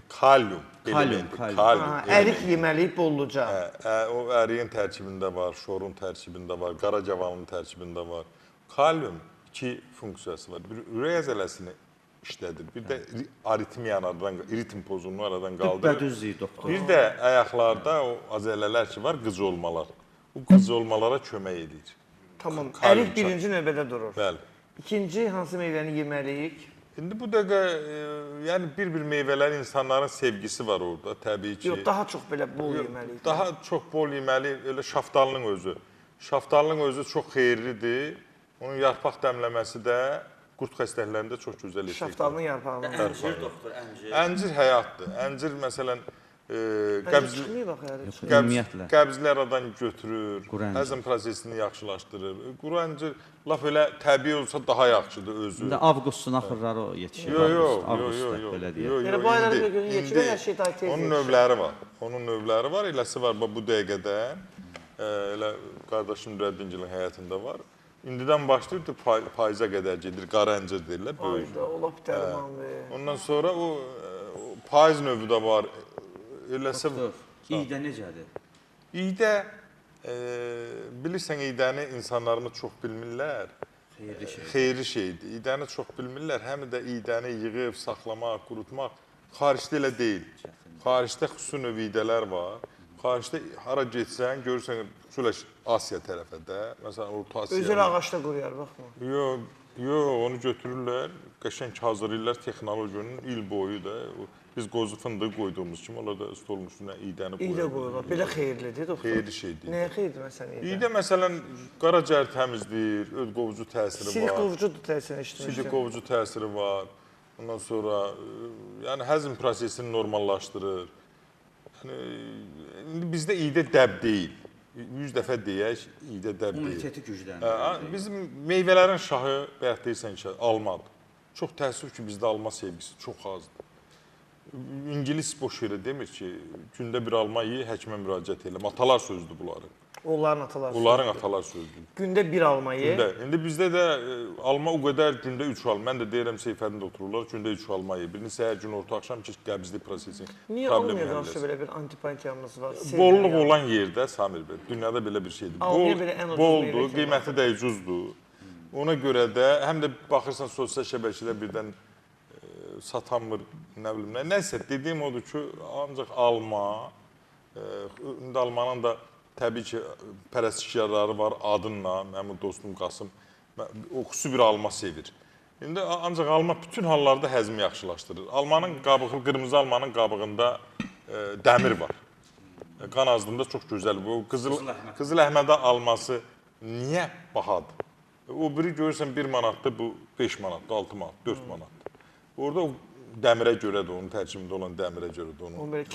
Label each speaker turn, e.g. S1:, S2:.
S1: Kalium
S2: Kalium,
S1: elementi.
S2: kalium.
S1: Kalium
S3: Ərik
S1: elementi.
S3: yeməliyik bolluca.
S1: O əriyin tərkibində var, şorun tərkibində var, qaracavanın tərkibində var. Kalium iki funksiyası var. Bir ürək əzələsini işlədir. Bir də aritmiyanı ritm pozulunu aradan qaldırır.
S2: Düzdür, doktor.
S1: Bir də ayaqlarda o əzələlər ki var, qıcolmalar. Bu qıcolmalara kömək edir.
S3: Tamam.
S1: Kalium
S3: Ərik birinci növbədə durur.
S1: Bəli.
S3: İkinci hansı meyvəni yeməliyik?
S1: İndi bu dəqiqə yəni bir meyvələr insanların sevgisi var orada, təbii ki.
S3: Yox, daha çox belə bol yeməliyik.
S1: Daha çox bol yeməli, elə şaftalının özü. Şaftalının özü çox xeyirlidir. Onun yarpaq dəmləməsi də qurd xəstəliklərində çox gözəl effekt.
S3: Şaftalının yarpağını.
S4: Əncir doktor, əncir.
S1: Əncir həyatdır. Əncir məsələn
S3: Çıxmıyor bax ərik.
S2: Ümumiyyətlə.
S1: qəbzli aradan götürür,
S2: Quru əncir.
S1: həzm prosesini yaxşılaşdırır. Quru əncir laf elə təbii olsa daha yaxşıdır özü.
S2: İndi avqustun axırları o yetişir. Avqustda belə deyək.
S3: Yəni bu aylarda görə yetişir, hər şey daha tez
S1: Onun
S3: yetişir.
S1: növləri var. Onun növləri var. Eləsi var bu dəqiqədə. Elə qardaşım Nurəddingilin həyatında var. İndidən başlayır payıza qədər gedir. Qara əncir deyirlər, böyük.
S3: Ayda, ola bitərman be.
S1: Ondan sonra o payız növü də var. Eləsi
S2: İydə necədir?
S1: İydə bilirsən iydəni insanlarımız çox bilmirlər.
S2: Xeyirli şey.
S1: Xeyirli şeydir. İydəni çox bilmirlər. Həm də iydəni yığıb, saxlamaq, qurutmaq xaricdə elə deyil. Xaricdə xüsusi növ iydələr var. Xaricdə hara getsən, görürsən şöyle Asiya tərəfədə, məsələn Orta Asiya.
S3: Özəl ağacda quruyar, baxma.
S1: Yox, onu götürürlər, qəşəng hazırlayırlar texnologiyanın il boyu da. Biz qozu fındığı qoyduğumuz kimi onlar da stolun üstünə iydəni qoyurlar.
S3: İydə qoyurlar. Belə xeyirlidir, doktor.
S1: Xeyirli şeydir.
S3: Nəyə xeyirdir məsələn iydə?
S1: İydə məsələn qaraciyər təmizləyir, öd qovucu təsiri var.
S3: Silik qovucudur təsirini
S1: Silik
S3: işləmişdir.
S1: qovucu təsiri var. Ondan sonra yəni həzm prosesini normallaşdırır. Yəni indi bizdə iydə dəb deyil. 100 dəfə deyək, iydə dəb deyil.
S2: İmmuniteti gücləndirir.
S1: Bizim meyvələrin şahı bayaq deyirsən ki, almadır. Çox təəssüf ki, bizdə alma sevgisi çox azdır. İngilis boş yerə demir ki, gündə bir alma yeyə, həkimə müraciət elə. Atalar sözdür bunların.
S3: Onların atalar.
S1: Onların atalar sözdür.
S3: Gündə bir almayı.
S1: İndi bizdə də alma o qədər gündə 3 al. Mən də deyirəm Seyfəddində otururlar, gündə 3 alma yeyə. Birini səhər gün orta axşam ki, qəbzli prosesi.
S3: Niyə olmuyor qarşı belə bir antipatiyamız var?
S1: Bollluq olan yerdə Samir bəy, dünyada belə bir şeydir.
S3: Almaya belə ən ucuz
S1: Boldur,
S3: meyvə kimi
S1: qiyməti də ucuzdur. Ona görə də həm də baxırsan sosial şəbəkədə birdən satanmır, nə bilim nə. Nəsə dediyim odur ki, ancaq alma, indi almanın da təbii ki, pərəstişkarları var adınla, mənim dostum Qasım, o xüsusi bir alma sevir. İndi ancaq alma bütün hallarda həzmi yaxşılaşdırır. Almanın qabığı, qırmızı almanın qabığında dəmir var. Qan azlığında çox gözəl. Bu qızıl əhmədə alması niyə bahadır? O biri görürsən 1 manatdır, bu 5 manatdır, 6 manat, 4 manatdır. Orada o dəmirə görədir, onun tərkibində olan dəmirə görədir.
S3: O belə